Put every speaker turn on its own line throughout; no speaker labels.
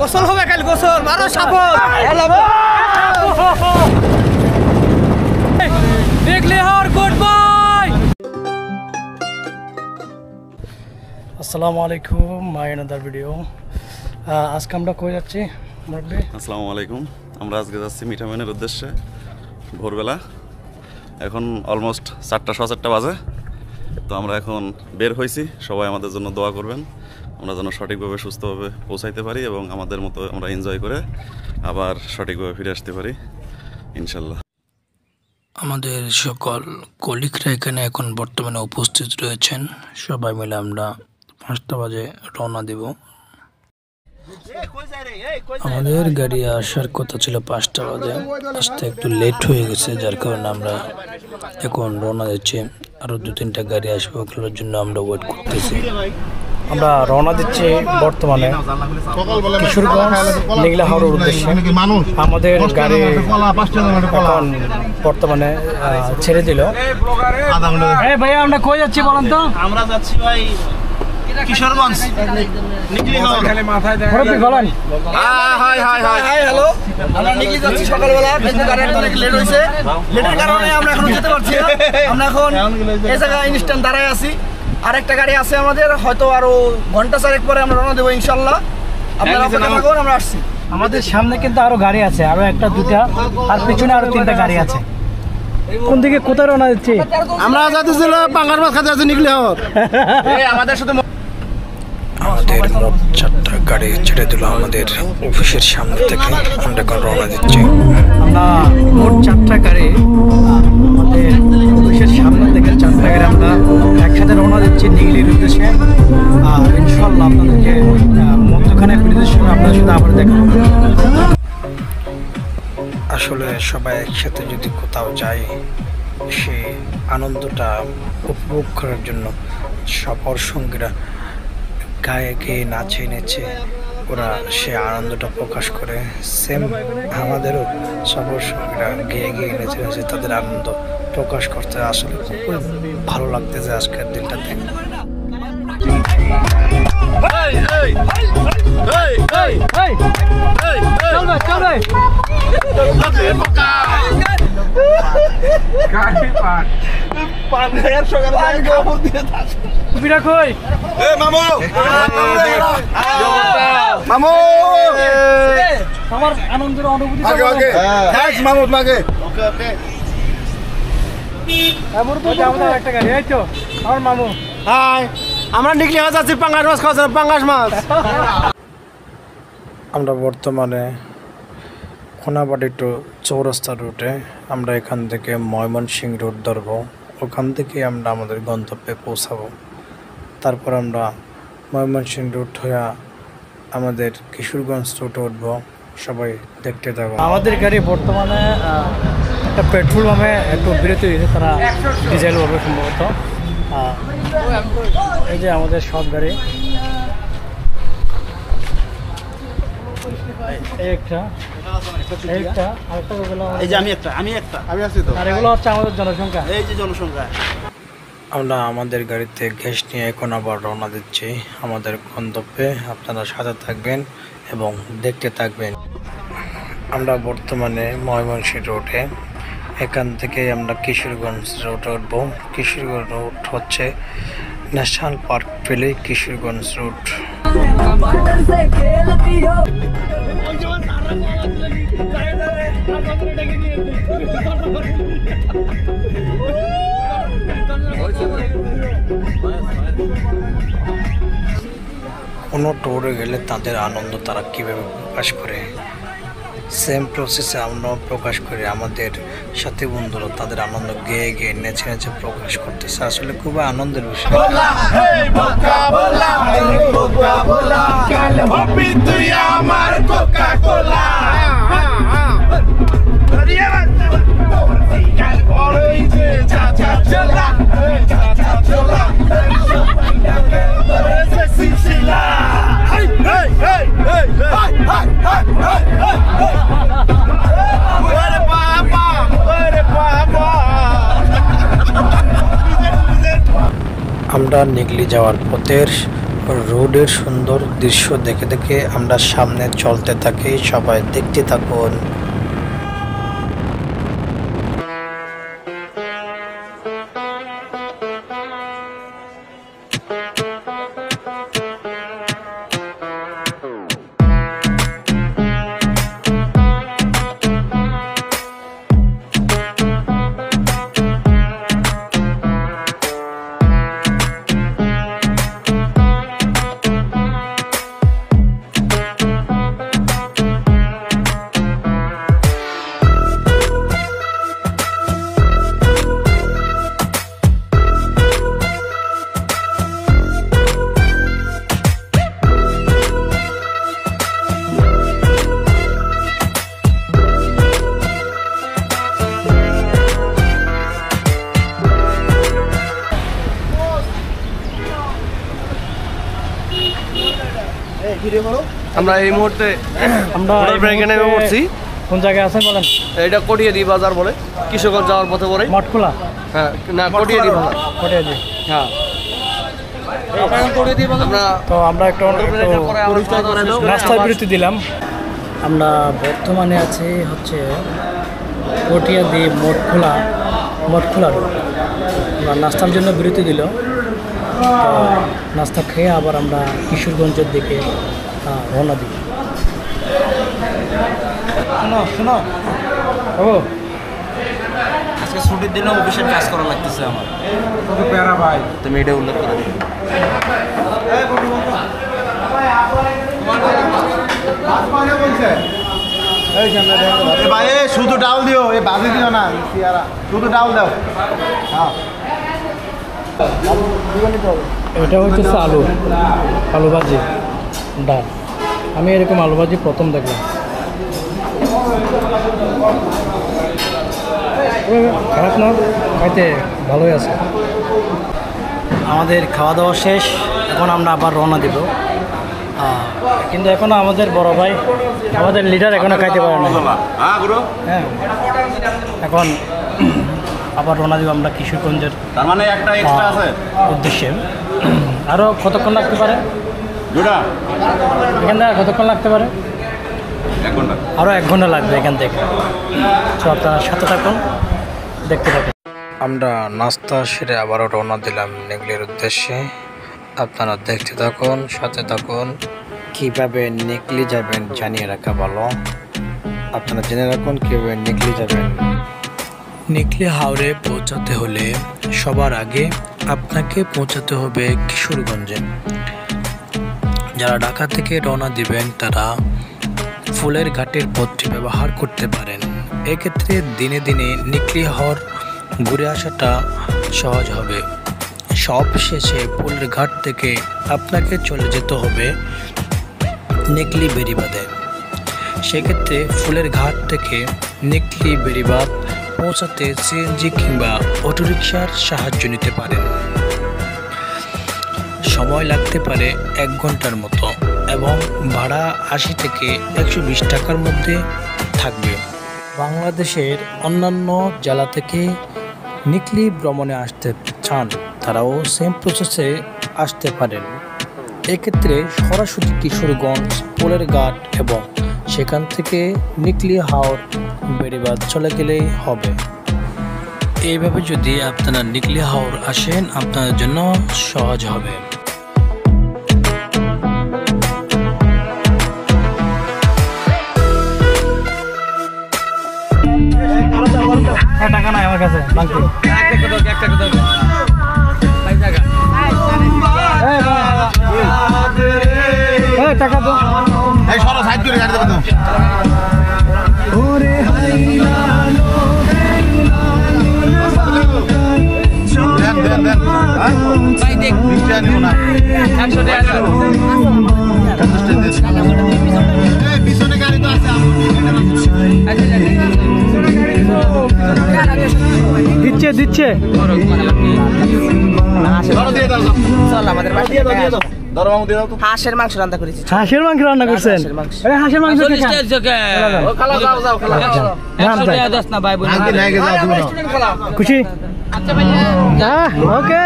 গোসল হবে কাল গোসল মারো সাপোর্ট দেখলে আর গুড বাই। আসসালামু আলাইকুম, মাই আনাদার ভিডিও। আজকে আমরা কই যাচ্ছি মুরব্বি?
আসসালামু আলাইকুম। আমরা আজকে যাচ্ছি মিঠামইনের উদ্দেশ্যে ভোরবেলা। এখন অলমোস্ট 4টা 4:15 বাজে। তো আমরা এখন বের হয়েছি। সবাই আমাদের জন্য দোয়া করবেন, আমরা যেন সঠিকভাবে সুস্থভাবে পৌঁছাইতে পারি এবং আমাদের মতো আমরা এনজয় করে আবার সঠিকভাবে ফিরে আসতে পারি ইনশাল্লাহ।
আমাদের সকল কলিগরা এখানে এখন বর্তমানে উপস্থিত রয়েছেন। সবাই মিলে আমরা 5টা বাজে রওনা দেব। আমাদের গাড়ি আসার কথা ছিল 5টা বাজে, আসতে একটু লেট হয়ে গেছে, যার কারণে আমরা এখন রওনা দিচ্ছি। আরও 2-3টা গাড়ি আসবে, ওগুলোর জন্য আমরা ওয়েট করতেছি।
আমরা রওনা দিচ্ছি বর্তমানে কিশোরগঞ্জ নিগলা হাওড়ের উদ্দেশ্যে। আমাদের গাড়ি এখন বর্তমানে ছেড়ে দিল। ভাইয়া আমরা কই যাচ্ছি বলেন তো?
আমরা যাচ্ছি ভাই কিশোরগঞ্জ নিগলি হাওড়।
মুরব্বি বলেন।
হাই হ্যালো, আমরা নিগলি যাচ্ছি সকালবেলা, কিন্তু গাড়ি অনেক লেট হইছে। লেটের কারণে আমরা এখন যেতে পারছি না। আমরা এখন এই জায়গায় ইনস্ট্যান্ট দাঁড়ায় আছি। আরেকটা গাড়ি আছে আমাদের, হয়তো আরো ঘন্টা 4 পরে আমরা রওনা দেবো ইনশাআল্লাহ। আপনারা অপেক্ষা করুন, আমরা আসছি।
আমাদের সামনে কিন্তু আরো গাড়ি আছে, আরো 1-2টা, আর পিছনে আরো 3টা গাড়ি আছে। কোন দিকে কোথায় রওনা দিচ্ছি?
আমরা যাচ্ছিলাম পাঙ্গার মাছ খাতে যাচ্ছি নিগলি হাওড়। আমাদের সাথে
আমাদের মোট 4টা গাড়ি ছেড়ে দিল আমাদের অফিসের সামনে থেকে। আমরা এখন রওনা দিচ্ছি।
আমরা মোট 4টা গাড়ি আমাদের অফিসের সামনে থেকে 4টা গাড়ি আমরা একসাথে রওনা দিচ্ছি নিগলির উদ্দেশ্যে। আর ইনশাআল্লাহ আপনাদেরকে মধ্যখানে ব্রিজের সময় আপনাদের সাথে আবার দেখা হবে।
আসলে সবাই একসাথে যদি কোথাও যায়, সেই আনন্দটা উপভোগ করার জন্য সবার সঙ্গীরা গায়ে গেয়ে নাচে নেচে ওরা সে আনন্দটা প্রকাশ করে। সেম আমাদেরও সবার সঙ্গীরা গেয়ে গিয়ে নেচে নেচে তাদের আনন্দ প্রকাশ করতে আসলে খুবই ভালো লাগতেছে আজকের দিনটাতে।
আমার আনন্দের অনুভূতি একটা গাড়ি, এই তো আমার মামু।
আমরা নিগলি হাওড় যাচ্ছি পাঙ্গাস মাছ খাওয়া, পাঙ্গাস মাছ।
আমরা বর্তমানে খোনাবাড়ি টু চৌরাস্তা রুটে। আমরা এখান থেকে ময়মনসিংহ রুট ধরবো, ওখান থেকে আমরা আমাদের গন্তব্যে পৌঁছাবো। তারপর আমরা ময়মনসিংহ রুট হয়ে আমাদের কিশোরগঞ্জ রুটে উঠবো। সবাই দেখতে থাকবো।
আমাদের গাড়ি বর্তমানে একটা পেট্রোল পাম্পে একটু বিরতি হয়েছে, তারা ডিজেল পাবে সম্ভবত। এই যে আমাদের সব গাড়ি, আর এগুলো হচ্ছে আমাদের জনসংখ্যা।
এই যে জনসংখ্যা।
আমরা আমাদের গাড়িতে গ্যাস নিয়ে এখন আবার রওনা দিচ্ছি আমাদের গন্তব্যে। আপনারা সাথে থাকবেন এবং দেখতে থাকবেন। আমরা বর্তমানে ময়মনসিংহ রোডে, এখান থেকে আমরা কিশোরগঞ্জ রোডে উঠবো। কিশোরগঞ্জ রোড হচ্ছে ন্যাশনাল পার্ক পেলে কিশোরগঞ্জ রোড। কোনো ট্যুরে গেলে তাদের আনন্দ তারা কীভাবে প্রকাশ করে, সেম প্রসেসে আমরাও প্রকাশ করি। আমাদের সাথে বন্ধুরা তাদের আনন্দ গেয়ে গেয়ে নেচে নেচে প্রকাশ করতেছে। আসলে খুবই আনন্দের বিষয়। আমরা নিগলি যাওয়ার পথের রোডের সুন্দর দৃশ্য দেখে দেখে আমরা সামনে চলতে থাকি, সবাই দেখতে থাকুন।
আমরা এই মুহূর্তে
আমরা
ব্রেকে নেমে পড়ছি।
কোন জায়গায় আছেন বলেন?
এটা কটিয়াদি বাজার বলে, কিশোরগঞ্জ যাওয়ার পথে পড়ে।
মঠখোলা?
হ্যাঁ, না কটিয়াদি বাজার।
কটিয়াদি?
হ্যাঁ।
আমরা একটু নাস্তার বিরতি দিলাম। আমরা বর্তমানে আছি হচ্ছে কটিয়াদি মঠখোলা রোড। আমরা নাস্তার জন্য বিরতি দিল, তো নাস্তা খেয়ে আবার আমরা কিশোরগঞ্জের দিকে রওনা দিই। শোনো ও,
আজকে ছুটির দিনে অফিসের কাজ করা লাগতেছে আমার।
প্যারা ভাই, তুমি এটা উল্লেখ করে দিও।
ভাই শুধু ডাল দিও, এই বাজি দিও না, শুধু ডাল দাও।
এটা হচ্ছে আলু ভাজি ডাল। আমি এরকম আলু ভাজি প্রথম দেখলাম। খারাপ না, খাইতে ভালোই আছে। আমাদের খাওয়া দাওয়া শেষ, এখন আমরা আবার রওনা দিব। কিন্তু এখনো আমাদের বড় ভাই, আমাদের লিডার এখনো খাইতে পারে না। হ্যাঁ, এখন আবার রওনা দিব আমরা কিশোরগঞ্জের
তার মানে একটা এক্সট্রা আছে
উদ্দেশ্যে। আরও কতক্ষণ লাগতে পারে? এখান থেকে কতক্ষণ লাগতে পারে?
1 ঘন্টা।
আরও 1 ঘন্টা লাগবে এখান থেকে। তো আপনারা সাথে থাকুন, দেখতে থাকুন।
আমরা নাস্তা সেরে আবারও রওনা দিলাম নেগলির উদ্দেশ্যে। আপনারা দেখতে থাকুন, সাথে থাকুন। কীভাবে নেগলি যাবেন জানিয়ে রাখা ভালো। আপনারা জেনে রাখুন কীভাবে নেগলি যাবেন। নেগলি হাওরে পৌঁছাতে হলে সবার আগে আপনাকে পৌঁছাতে হবে কিশোরগঞ্জে। যারা ঢাকা থেকে রওনা দিবেন তারা ফুলের ঘাটের পথটি ব্যবহার করতে পারেন। এক্ষেত্রে দিনে দিনে নেগলি হাওর ঘুরে আসাটা সহজ হবে। সব শেষে ফুলের ঘাট থেকে আপনাকে চলে যেতে হবে নেগলি বেড়িবাঁধে। সেক্ষেত্রে ফুলের ঘাট থেকে নেগলি বেড়িবাঁধ পৌঁছাতে সিএনজি কিংবা অটোরিকশার সাহায্য নিতে পারেন। সময় লাগতে পারে 1 ঘন্টার মতো এবং ভাড়া 80 থেকে 120 টাকার মধ্যে থাকবে। বাংলাদেশের অন্যান্য জেলা থেকে নেগলি ভ্রমণে আসতে চান তারাও সেম প্রসেসে আসতে পারেন। এক্ষেত্রে সরাসরি কিশোরগঞ্জ ফুলের ঘাট এবং সেখান থেকে নেগলি হাওর বেড়িবাঁধ চলে গেলেই হবে। এইভাবে যদি আপনারা নেগলি হাওর আসেন আপনাদের জন্য সহজ হবে। টাকা নাই আমার কাছে, টাকা তো
পিছনে গাড়ি তো আছে,
দিচ্ছে
হাঁসের মাংস রান্না করেছি।
হাঁসের মাংস রান্না করছেন? হাঁসের মাংস খুশি? ওকে।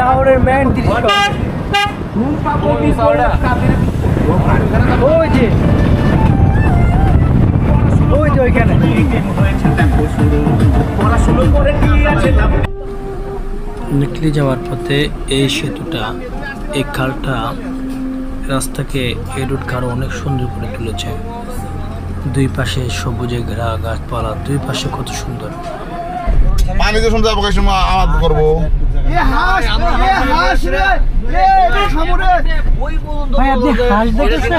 হাওড়ের মেন দৃশ্য। ওই যে ওইখানে নিকলি যাওয়ার পথে এই সেতুটা, এই খালটা রাস্তাকে এই রুটকে আরো অনেক সুন্দর করে তুলেছে। দুই পাশে সবুজে ঘেরা গাছপালা, দুই পাশে কত সুন্দর।
পানিতে শুনতে যাবো সময় আওয়াজ করবো।
ভাই আপনি হাঁস দেখেছেন?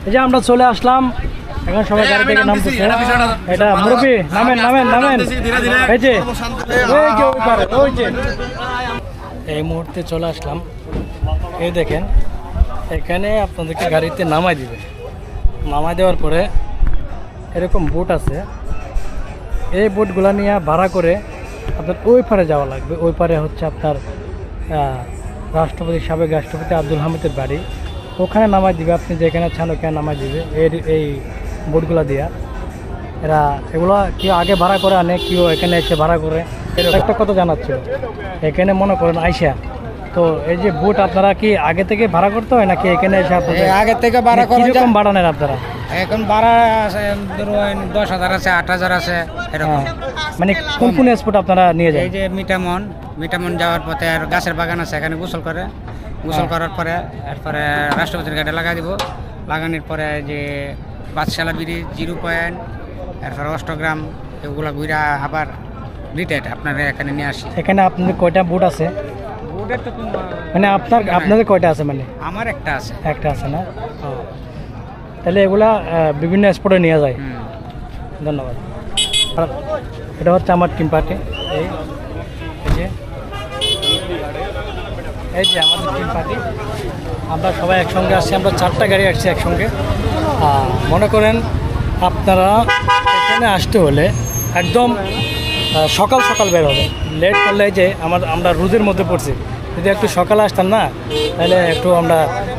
এই যে আমরা চলে আসলাম, এখন সবাই গাড়ি থেকে নামতেছে। এটা মুরব্বি, নামেন নামেন নামেন। এই যে ওই যে এই মুহূর্তে চলে আসলাম। এই দেখেন এখানে আপনাদেরকে গাড়িতে নামাই দিবে। নামাই দেওয়ার পরে এরকম বোট আছে, এই বোটগুলা নিয়ে ভাড়া করে আপনার ওই পারে যাওয়া লাগবে। ওই পারে হচ্ছে আপনার সাবেক রাষ্ট্রপতি আব্দুল হামিদের বাড়ি, ওখানে নামাই দিবে। আপনি যেখানে চান ওখানে নামাই দিবে এই বোটগুলা দিয়া। এগুলো কেউ আগে ভাড়া করে আনে, কেউ এখানে এসে ভাড়া করে। একটা কথা জানাচ্ছিল, এখানে মনে করেন আইসা তো এই যে বোট আপনারা কি আগে থেকে ভাড়া করতে হয় নাকি এখানে এসে আপনাদের
আগে থেকে ভাড়া করা যায়?
কিরকম ভাড়া নেন আপনারা?
এখন ভাড়া আছে ধরুন 10,000 আছে, 8,000 আছে এরকম।
মানে কোন কোন স্পট আপনারা নিয়ে যান?
এই যে মিটামন যাওয়ার পথে আর গাছের বাগান আছে, এখানে গোসল করার পরে এরপরে রাষ্ট্রপতির গাড়ি লাগা দিব। লাগানোর পরে যে বাদশালা ব্রিজ, 0 পয়েন্ট, এরপরে অষ্টগ্রাম, এগুলো ঘুরে আবার রিটায়ার্ড আপনারা এখানে নিয়ে আসি।
এখানে আপনাদের কয়টা বোট আছে? মানে আপনাদের কয়টা আছে? মানে
আমার একটা আছে।
একটা আছে না? তাহলে এগুলা বিভিন্ন স্পটে নিয়ে যায়। ধন্যবাদ। আর এটা হচ্ছে আমার টিম পার্টি। এই যে আমাদের টিম পার্টি, আমরা সবাই একসঙ্গে আসছি। আমরা 4টা গাড়ি আসছি একসঙ্গে। মনে করেন আপনারা এখানে আসতে হলে একদম সকাল সকাল বের হবে। লেট করলে যে আমরা রোদের মধ্যে পড়ছি, যদি একটু সকালে আসতাম না তাহলে একটু আমরা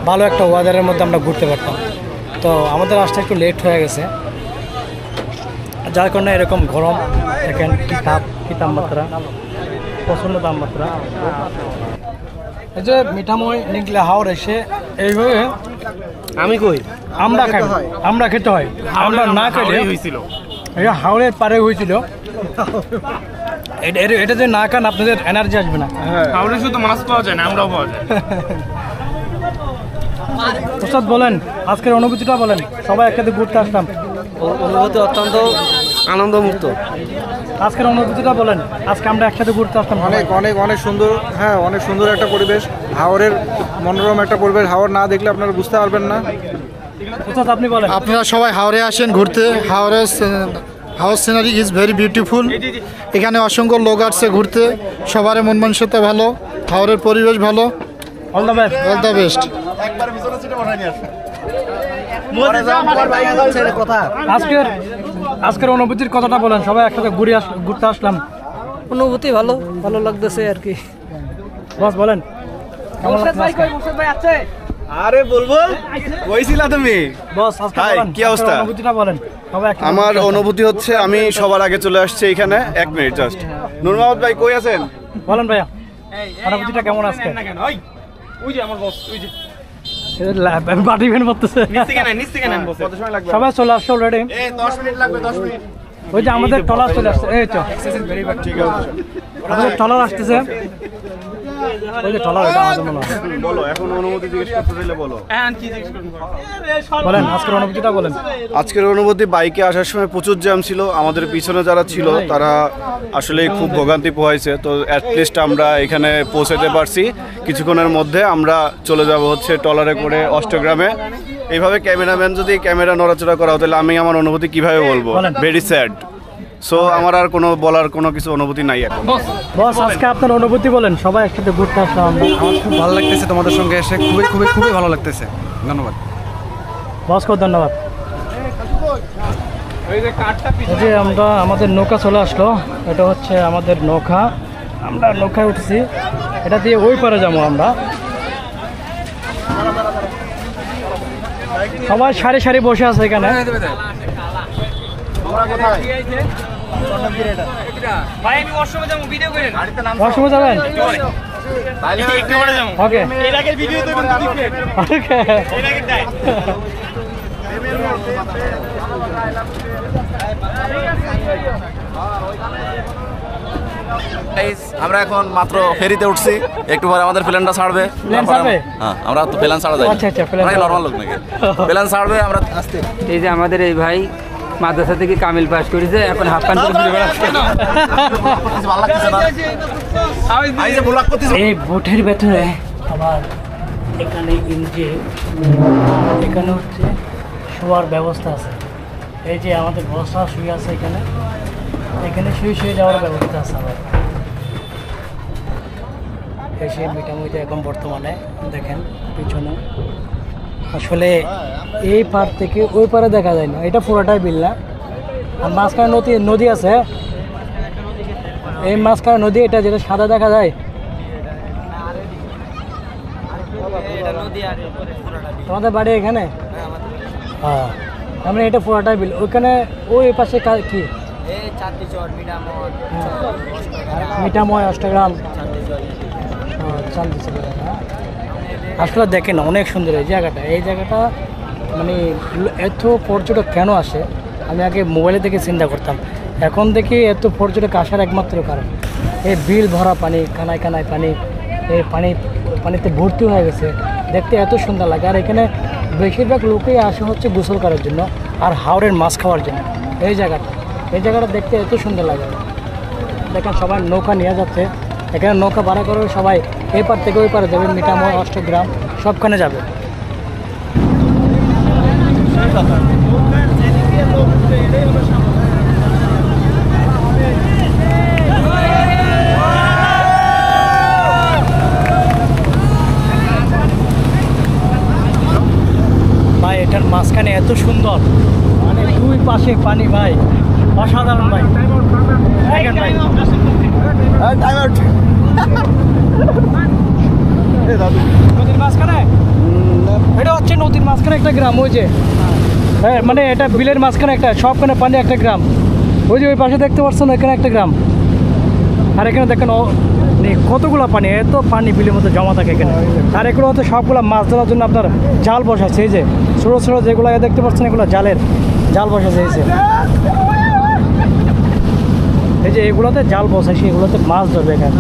ভালো একটা ওয়েদারের মধ্যে আমরা ঘুরতে পারতাম। তো আমাদের আসতে একটু লেট হয়ে গেছে, যার কারণে এরকম গরম। দেখেন কি তাপমাত্রা, প্রচণ্ড তাপমাত্রা। এই যে মিঠাময় নিকলে হাওড় এসে এইভাবে
আমি কই
আমরা খেতে হয়। আমরা না খেলে হয়েছিল, এটা হাওড়ের পারে হয়েছিল। এটা যে না খান আপনাদের এনার্জি আসবে না।
হাওড়ে শুধু মাছ পাওয়া যায় না, আমরাও পাওয়া যায়।
প্রসাদ বলেন, আজকের অনুভূতিটা বলেন। সবাই একসাথে ঘুরতে আসলাম,
অনুভূতি অত্যন্ত আনন্দমুক্ত।
আজকের অনুভূতিটা বলেন। আজকে আমরা একসাথে ঘুরতে আসলাম,
অনেক সুন্দর। হ্যাঁ, অনেক সুন্দর একটা পরিবেশ, হাওড়ের মনোরম একটা পরিবেশ। হাওড় না দেখলে আপনারা বুঝতে পারবেন না।
প্রসাদ আপনি বলেন।
আপনারা সবাই হাওড়ে আসেন ঘুরতে। হাওড় সিনারি ইজ ভেরি বিউটিফুল। এখানে অসংখ্য লোক আসছে ঘুরতে, সবার মন মানসিকতা ভালো, হাওড়ের পরিবেশ ভালো।
All the best.
All the best.
আজকের অনুভূতির কথাটা বলেন। সবাই একসাথে ঘুরতে আসলাম।
অনুভূতি ভালো লাগতেছে আর কি।
বস বলেন।
আরে বুলবুল কইছিলা তুমি?
বস আজকে বলেন,
কি অবস্থা?
অনুভূতিটা বলেন। সবাই একসাথে
আমার অনুভূতি হচ্ছে আমি সবার আগে চলে আসছি এখানে। 1 মিনিট জাস্ট। নূর মোহাম্মদ ভাই কই আছেন?
বলেন ভাইয়া, অনুভূতিটা কেমন আজকে?
ওই যে আমার বস, ওই যে
বাটি ভেন করতেছে।
কত সময় লাগবে?
সবাই চলে আসছে অলরেডি।
10 মিনিট লাগবে, 10 মিনিট।
ওই যে আমাদের ট্রলার চলে আসছে। এই তো
ঠিক আছে,
আমাদের ট্রলার আসতেছে। ওই যে ট্রলার, এটা আমাদের মনে হয়।
বলো এখন অনুভূতি জিজ্ঞেস করতে দিলে বলো।
বলেন আজকের অনুভূতিটা বলেন।
আজকের অনুভূতি, বাইকে আসার সময় প্রচুর জ্যাম ছিল। আমাদের পিছনে যারা ছিল তারা আসলে খুব ভোগান্তি পোহাইছে। তো অ্যাটলিস্ট আমরা এখানে পৌঁছাতে পারছি কিছুক্ষণের মধ্যে। আমরা চলে যাব হচ্ছে ট্রলারে করে অষ্টগ্রামে। এইভাবে ক্যামেরাম্যান যদি ক্যামেরা নড়াচড়া করা তাহলে আমি আমার অনুভূতি কিভাবে বলবো? Very sad. সো আমার আর কোনো বলার কোনো কিছু অনুভূতি নাই এখন।
বস আজকে আপনার অনুভূতি বলেন। সবাই একসাথে ঘুরতে আসলাম আমরা।
আমার খুব ভালো লাগতেছে তোমাদের সঙ্গে এসে, খুবই ভালো লাগতেছে। ধন্যবাদ
বস, খুব ধন্যবাদ। এই যে আমরা আমাদের নৌকা চলে আসলো। এটা হচ্ছে আমাদের নৌকা। আমরা নৌকায় উঠছি, এটা দিয়ে ওই পারে যাবো আমরা। সবাই সারি সারি বসে আছে এখানে।
ভাই আমি ওয়াশরুমে যাবো, ভিডিও করেন।
ওয়াশরুমে যাবেন?
একটু পরে যাবো।
ওকে।
এর আগের ভিডিও তো কিন্তু দিছে।
ওকে।
এর আগের টাইম।
আমরা এখন মাত্র ফেরিতে উঠছি, একটু পরে আমাদের প্লেনটা ছাড়বে।
প্লেন ছাড়বে?
হ্যাঁ, আমরা তো প্লেন ছাড়া যাই।
আচ্ছা আচ্ছা, প্লেন
নরমাল লোক নাকি? প্লেন ছাড়বে, আমরা আসতে।
এই যে আমাদের এই ভাই মাদ্রাসা থেকে কামিল পাস করেছে, এখন হাফ প্যান্ট পরে ঘুরে বেড়াচ্ছে।
ভালো লাগতেছে না? এই যে ব্লগ করতেছি।
এই বোটের ভেতরে আবার এখানে যে এখানে হচ্ছে শোয়ার ব্যবস্থা আছে। এই যে আমাদের বসা শুয়ে আছে এখানে, এখানে শুয়ে শুয়ে যাওয়ার ব্যবস্থা আছে আবার। এসে মিটামুইতে এখন বর্তমানে দেখেন পিছনে আসলে এই পার থেকে ওই পারে দেখা যায় না, এটা পুরোটাই বিল না। আর মাঝখানে নদী আছে, এই মাঝখানে নদী, এটা যেটা সাদা দেখা যায় তোমাদের বাড়ি এখানে? হ্যাঁ, আমরা এটা পুরোটাই বিল। ওইখানে ওই পাশে কি মিঠাময়, অষ্টগ্রাম, আসলে দেখেন অনেক সুন্দর এই জায়গাটা। এই জায়গাটা মানে এত পর্যটক কেন আসে আমি আগে মোবাইলে দেখে চিন্তা করতাম, এখন দেখি এত পর্যটক আসার একমাত্র কারণ এই বিল ভরা পানি, কানায় কানায় পানি, এই পানিতে ভর্তি হয়ে গেছে, দেখতে এত সুন্দর লাগে। আর এখানে বেশিরভাগ লোকেই আসে হচ্ছে গোসল করার জন্য আর হাওরের মাছ খাওয়ার জন্য। এই জায়গাটা দেখতে এত সুন্দর লাগে। দেখেন সবাই নৌকা নিয়ে যাচ্ছে, এখানে নৌকা ভাড়া করে সবাই এই পার থেকে ওই পারে যাবে, মিঠাময়, অষ্টগ্রাম সবখানে যাবে। ভাই এটার মাঝখানে এত সুন্দর, মানে দুই পাশে পানি ভাই, অসাধারণ ভাই। দেখেন ভাই নদীর মাঝখানে, এটা হচ্ছে নদীর মাঝখানে একটা গ্রাম। ওই যে হ্যাঁ, মানে এটা বিলের মাঝখানে একটা, সবখানে পানি একটা গ্রাম। ওই যে ওই পাশে দেখতে পাচ্ছেন এখানে একটা গ্রাম। আর এখানে দেখেন কতগুলো পানি, এত পানি বিলের মধ্যে জমা থাকে এখানে। আর এগুলো হচ্ছে সবগুলো মাছ ধরার জন্য আপনার জাল বসাচ্ছে। এই যে ছোটো ছোটো যেগুলো দেখতে পাচ্ছেন, এগুলো জাল বসাচ্ছে। এই যে এগুলোতে জাল বসাইছে, এগুলোতে মাছ ধরবে। এখানে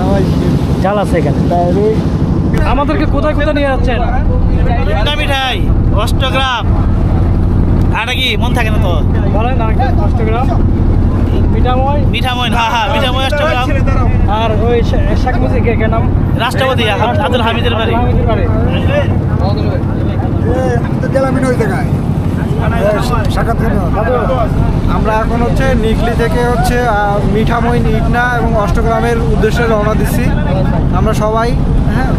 জাল আছে এখানে। আমাদেরকে কোথায় কোথায় নিয়ে যাচ্ছেন?
মিঠাই, অষ্টগ্রাম, আর কি মন থাকে না তো
বলেন। অষ্টগ্রাম, মিঠাময়,
হ্যাঁ মিঠাময়, অষ্টগ্রাম।
আর ওই শেখ মুজিবের কে নাম?
রাষ্ট্রপতি আব্দুল হামিদের বাড়ি।
আমরা এখন হচ্ছে নিকলি থেকে হচ্ছে মিঠামই, ইটনা এবং অষ্টগ্রামের উদ্দেশ্যে রওনা দিচ্ছি আমরা সবাই। হ্যাঁ,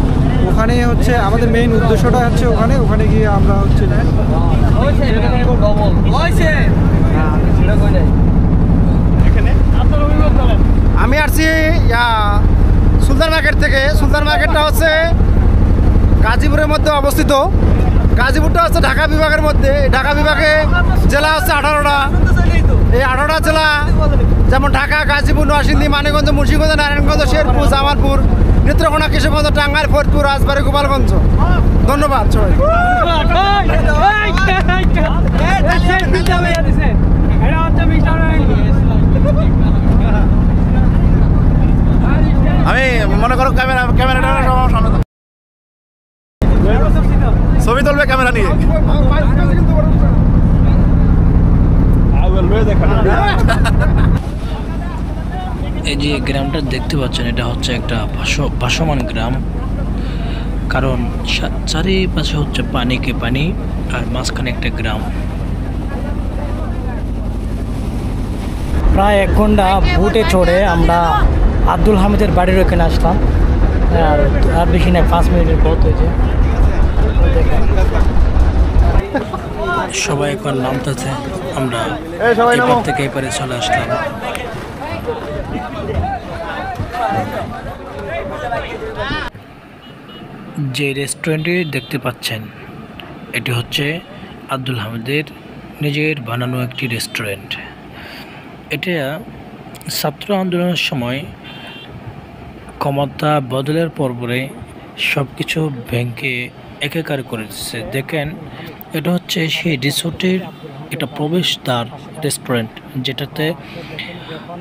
ওখানে হচ্ছে আমাদের মেইন উদ্দেশ্যটা হচ্ছে ওখানে গিয়ে আমরা হচ্ছে
আমি আসছি সুলতান মার্কেট থেকে। সুলতান মার্কেটটা হচ্ছে গাজীপুরের মধ্যে অবস্থিত। গাজীপুরটা হচ্ছে ঢাকা বিভাগের মধ্যে। ঢাকা বিভাগে জেলা হচ্ছে 18টা। এই 18টা জেলা যেমন ঢাকা, গাজীপুর, নরসিংদী, মানিকগঞ্জ, মুন্সিগঞ্জ, নারায়ণগঞ্জ, শেরপুর, জামালপুর, নেত্রকোনা, কিশোরগঞ্জ, টাঙ্গাইল, ফরিদপুর, রাজবাড়ী, গোপালগঞ্জ। ধন্যবাদ সবাই।
আমি মনে করো ক্যামেরাটা সামনে ছবি তুলবে ক্যামেরা নিয়ে।
এই যে গ্রামটা দেখতে পাচ্ছেন, এটা হচ্ছে একটা ভাসমান গ্রাম। কারণ চারিপাশে হচ্ছে পানিকে পানি, আর মাঝখানে একটা গ্রাম।
প্রায় 1 ঘন্টা বোটে চড়ে আমরা আব্দুল হামিদের বাড়ির ওখানে আসলাম। আর বেশি না, 5 মিনিটের পথ হয়েছে।
সবাই এখন নামতেছে, আমরা এপার থেকে এপারে চলে আসলাম। যে রেস্টুরেন্টে দেখতে পাচ্ছেন, এটি হচ্ছে আব্দুল হামিদের নিজের বানানো একটি রেস্টুরেন্ট। এটা ছাত্র আন্দোলনের সময় ক্ষমতা বদলের পরে সব কিছু ভেঙে একাকার করে দিচ্ছে। দেখেন, এটা হচ্ছে সেই রিসোর্টের একটা প্রবেশদ্বার রেস্টুরেন্ট, যেটাতে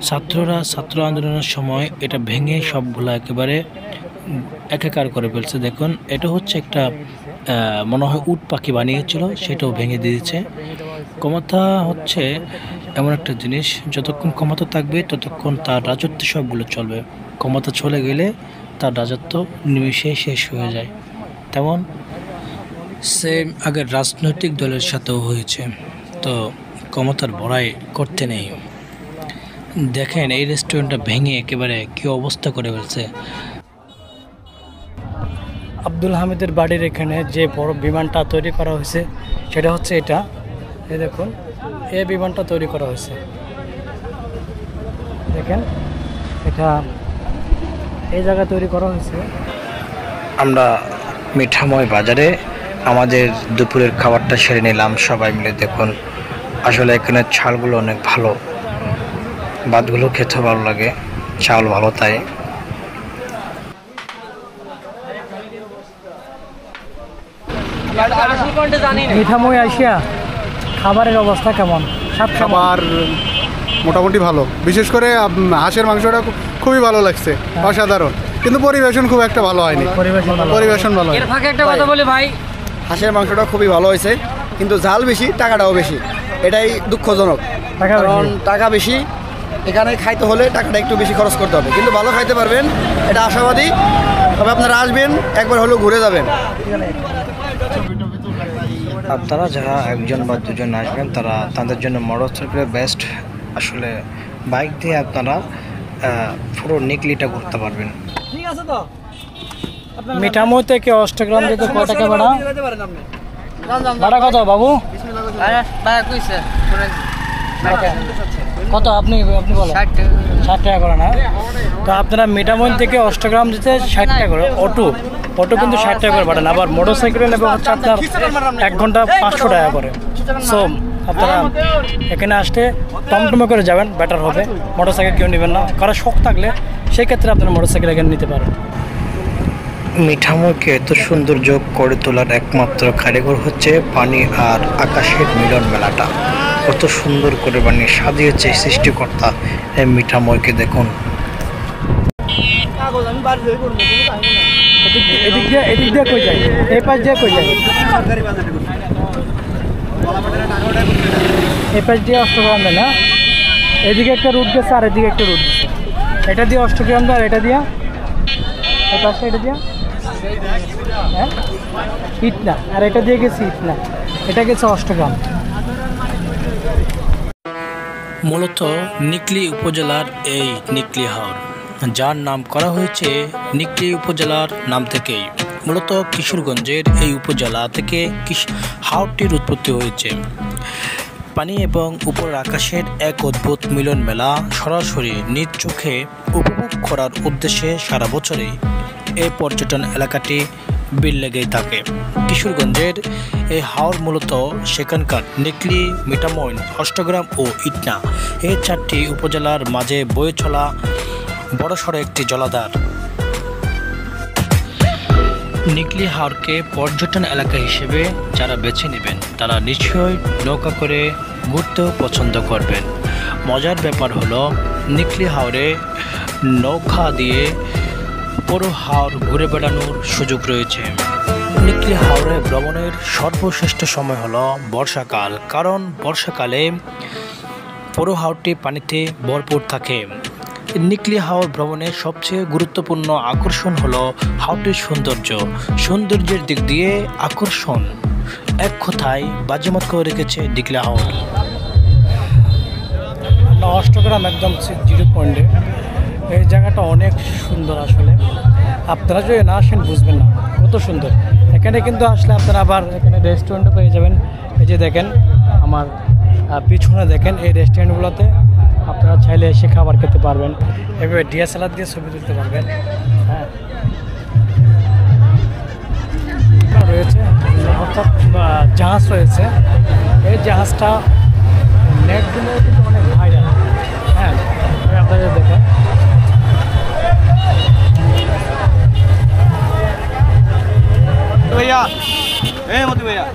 ছাত্ররা ছাত্র আন্দোলনের সময় এটা ভেঙে সবগুলো একেবারে একাকার করে ফেলছে। দেখুন, এটা হচ্ছে একটা মনে হয় উট পাখি বানিয়েছিল, সেটাও ভেঙে দিয়েছে। ক্ষমতা হচ্ছে এমন একটা জিনিস, যতক্ষণ ক্ষমতা থাকবে ততক্ষণ তার রাজত্ব সবগুলো চলবে। ক্ষমতা চলে গেলে তার রাজত্ব নিমিষে শেষ হয়ে যায়। তেমন সেম আগের রাজনৈতিক দলের সাথেও হয়েছে। তো ক্ষমতার বড়াই করতে নেই। দেখেন, এই রেস্টুরেন্টটা ভেঙে একেবারে কী অবস্থা করে ফেলছে।
আব্দুল হামিদের বাড়ির এখানে যে বড় বিমানটা তৈরি করা হয়েছে সেটা হচ্ছে এটা। এই দেখুন, এই বিমানটা তৈরি করা হয়েছে। দেখেন, এটা এই জায়গায় তৈরি করা হয়েছে।
আমরা মিঠাময় বাজারে আমাদের দুপুরের খাবারটা সেরে নিলাম সবাই মিলে। দেখুন, আসলে এখানে চালগুলো অনেক ভালো, ভাতগুলো খেতে ভালো লাগে, চাল ভালো তাই।
মিঠাময় আইসিয়া খাবারের অবস্থা কেমন?
খাবার মোটামুটি ভালো, বিশেষ করে হাঁসের মাংসটা খুবই ভালো লাগছে, অসাধারণ। কিন্তু পরিবেশন খুব একটা ভালো হয়নি। পরিবেশন ভালো হয়নি।
একটা কথা বলি ভাই,
হাঁসের মাংসটা খুবই ভালো হয়েছে, কিন্তু ঝাল বেশি, টাকাটাও বেশি। এটাই দুঃখজনক, কারণ টাকা বেশি। এখানে খাইতে হলে টাকাটা একটু বেশি খরচ করতে হবে, কিন্তু ভালো খাইতে পারবেন, এটা আশাবাদী। তবে আপনারা আসবেন, একবার হলেও ঘুরে যাবেন।
আপনারা যারা একজন বা দুজন আসবেন, তাদের জন্য মোটরসাইকেলের বেস্ট। আসলে বাইক দিয়ে আপনারা পুরো নিকলিটা ঘুরতে পারবেন।
ঠিক আছে তো।
মিঠাময় থেকে অষ্টগ্রাম যেতে কত টাকা ভাড়া? ভাড়া কত বাবু? কত আপনি বলো? 60 টাকা করে না? তো আপনারা মিঠাময় থেকে অষ্টগ্রাম যেতে 60 টাকা করে অটো কিন্তু 60 টাকা করে ভাড়া। আবার মোটর সাইকেলে নেবে হচ্ছে আপনার 1 ঘন্টা 500 টাকা করে। সো আপনারা এখানে আসতে টমটমে করে যাবেন, বেটার হবে। মোটর সাইকেল কেউ নেবেন না, কারো শখ থাকলে সেই ক্ষেত্রে আপনারা মোটর সাইকেল এখানে নিতে পারেন।
মিঠাময়কে এত সৌন্দর্য করে তোলার একমাত্র কারিগর হচ্ছে পানি আর আকাশের মিলন মেলাটা। কত সুন্দর করে বানিয়ে সাজিয়েছে সৃষ্টিকর্তা এই মিঠাময়কে। দেখুন,
এদিক দিয়ে কই যায়, এই পাশ দিয়ে কই যায়, এই পাশ দিয়ে অষ্টগ্রাম দেয় না? এদিকে একটা রুট গেছে আর এদিকে একটা রুট গেছে। এটা দিয়ে অষ্টগ্রাম দেয়, এটা দিয়া এই পাশটা, এটা দিয়া হ্যাঁ ইটনা, আর এটা দিয়ে গেছে ইটনা, এটা গেছে অষ্টগ্রাম।
মূলত নিকলি উপজেলার এই নিকলি হাওর, যার নাম করা হয়েছে নিকলি উপজেলার নাম থেকেই। মূলত কিশোরগঞ্জের এই উপজেলা থেকে হাওরটির উৎপত্তি হয়েছে। পানি এবং উপরের আকাশের এক অদ্ভুত মিলন মেলা সরাসরি নিজ চোখে উপভোগ করার উদ্দেশ্যে সারা বছরই এই পর্যটন এলাকাটি ভিড় লেগেই থাকে। কিশোরগঞ্জের এই হাওর মূলত সেখানকার নিকলি, মিঠাময়, অষ্টগ্রাম ও ইটনা এই 4টি উপজেলার মাঝে বয়ে চলা বড়সড় একটি জলাধার। নিকলি হাওরকে পর্যটন এলাকা হিসেবে যারা বেছে নেবেন তারা নিশ্চয়ই নৌকা করে ঘুরতেও পছন্দ করবেন। মজার ব্যাপার হলো, নিকলি হাওরে নৌকা দিয়ে পুরো হাওর ঘুরে বেড়ানোর সুযোগ রয়েছে। নিকলি হাওরে ভ্রমণের সর্বশ্রেষ্ঠ সময় হলো বর্ষাকাল, কারণ বর্ষাকালে পুরো হাওরটি পানিতে ভরপুর থাকে। নিকলি হাওর ভ্রমণের সবচেয়ে গুরুত্বপূর্ণ আকর্ষণ হলো হাওরটির সৌন্দর্যের দিক দিয়ে আকর্ষণ এক কথায় বাজিমাত করে রেখেছে নিকলি হাওর।
অষ্টগ্রাম একদম 0 পয়েন্টে, এই জায়গাটা অনেক সুন্দর। আসলে আপনারা যদি না আসেন বুঝবেন না কত সুন্দর। এখানে কিন্তু আসলে আপনারা আবার এখানে রেস্টুরেন্টও পেয়ে যাবেন। এই যে দেখেন আমার পিছনে দেখেন, এই রেস্টুরেন্টগুলোতে আপনারা চাইলে এসে খাবার খেতে পারবেন, এভাবে DSLR দিয়ে ছবি তুলতে পারবেন। হ্যাঁ, রয়েছে অর্থাৎ জাহাজ রয়েছে। এই জাহাজটা নেটগুলো কিন্তু অনেক ভাইরাল। হ্যাঁ,
আপনাদের দেখা
भैया ए मोती भैया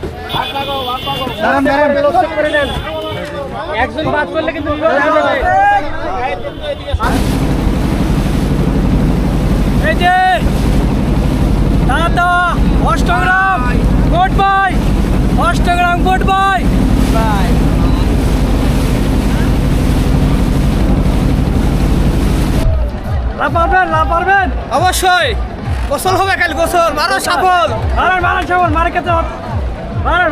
একজন বাদ করলে কিন্তু এই যে দাদা Ashtagram good bye Ashtagram good bye bye লাভ পারবেন
অবশ্যই গোসল হবে কাল গোসল মারো সাফল
মারেন সাবল মারে খেতে মারেন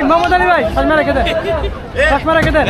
মোহাম্মদ আলী ভাই চশমা রেখে দেন চশমা রেখে দেন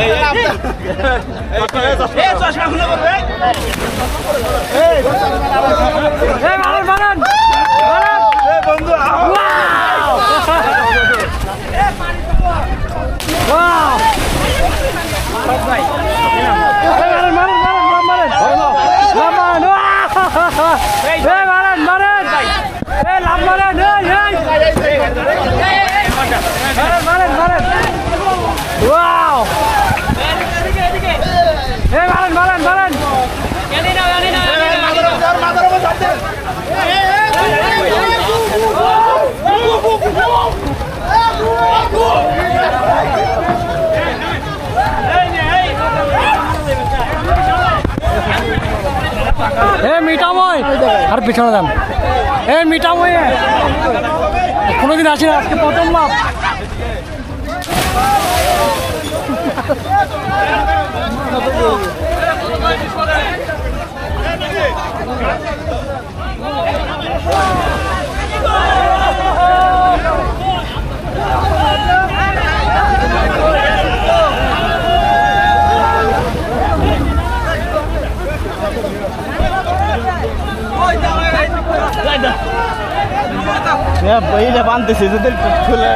মিঠাময় আর পিছনে যান মিঠাময় কোনোদিন আসি না আজকে প্রথম মাপ
पहिले बांधतेছে যদি খুলে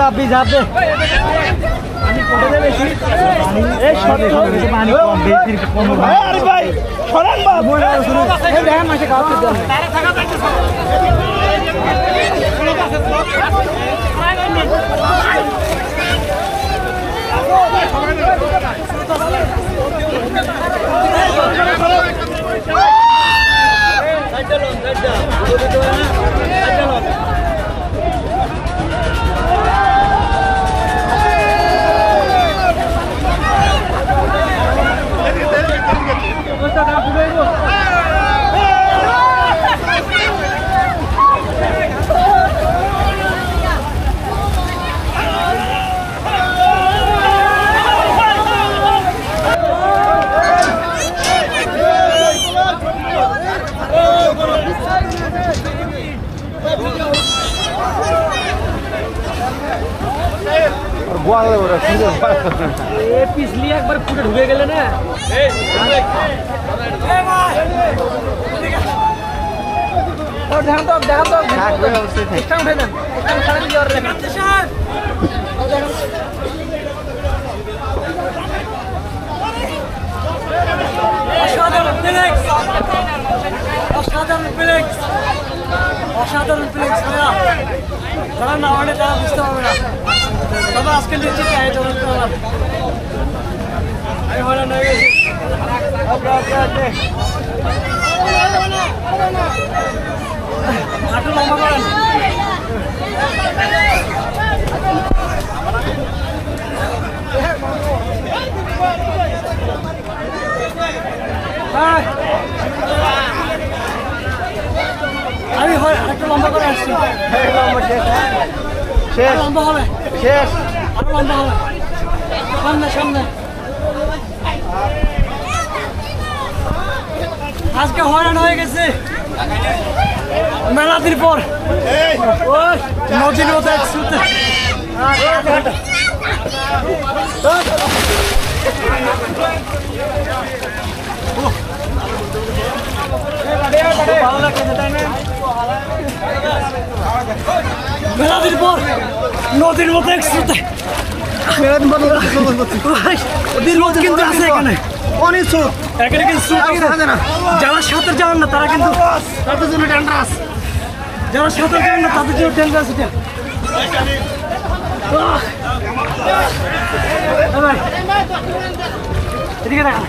রাব্বি যাবে পানি পড়ে যাবে বেশি এই শর্ট পানি কম বেশি কম আরে ভাই সরান বা বড় শুরু এই দেখেন মাসে কাজ করতে হবে তারে থাকা যাচ্ছে পিছলি একবার ফুটে ঢুকে গেলে না অসাধারণ প্লেক্স যারা না মানে তারা বুঝতে পারবে না
তবে আজকে নিচে চাই আমি হয়রান হয়ে গেছি। হাঁটু লম্বা করেন। আমি একটু লম্বা করে আসছি। শেষ লম্বা হবে, শেষ আরো লম্বা হবে। সামনে সামনে আজকে হয়রান হয়ে গেছে মেলা দিন পর। নদীর মতো একসাথে মেলাদিন পর নদীর মতো একসাথে কিন্তু আছে এখানে অনেক স্রোত। এখানে কিন্তু যারা সাঁতার জানেন না তারা কিন্তু তাদের জন্য ডেঞ্জারাস, যারা সাঁতার জানেন না তাদের জন্য ডেঞ্জারাস। এটা এদিকে দেখা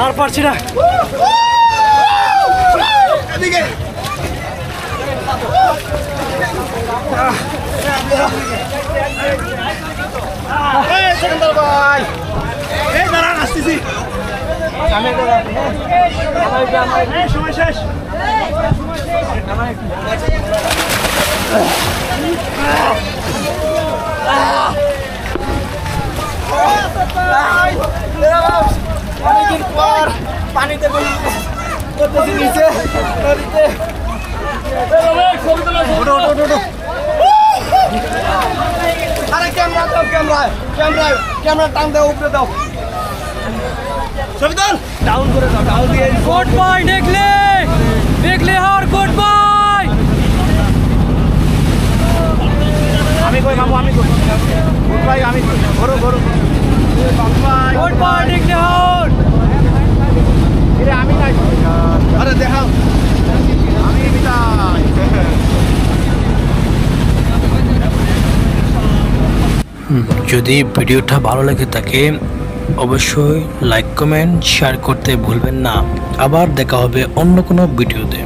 আর পারছি না। সময় শেষ। অনেকদিন পর পানিতে করতেছি নিচে নদীতে। আরে ক্যামেরা দাও, ক্যামেরা টান দাও, উপরে দাও, ছবি তোল, ডাউন করে দাও, ডাউন দিয়ে। গুড বাই দেখলে আর গুড বাই। আমি কই মামু, আমি কই গুড বাই, আমি ঘোরো গুড বাই দেখলে আর। এরে আমি নাই, আরে দেখাও আমি বিদায়।
যদি ভিডিওটা ভালো লাগে থাকে অবশ্যই লাইক কমেন্ট শেয়ার করতে ভুলবেন না। আবার দেখা হবে অন্য কোনো ভিডিওতে।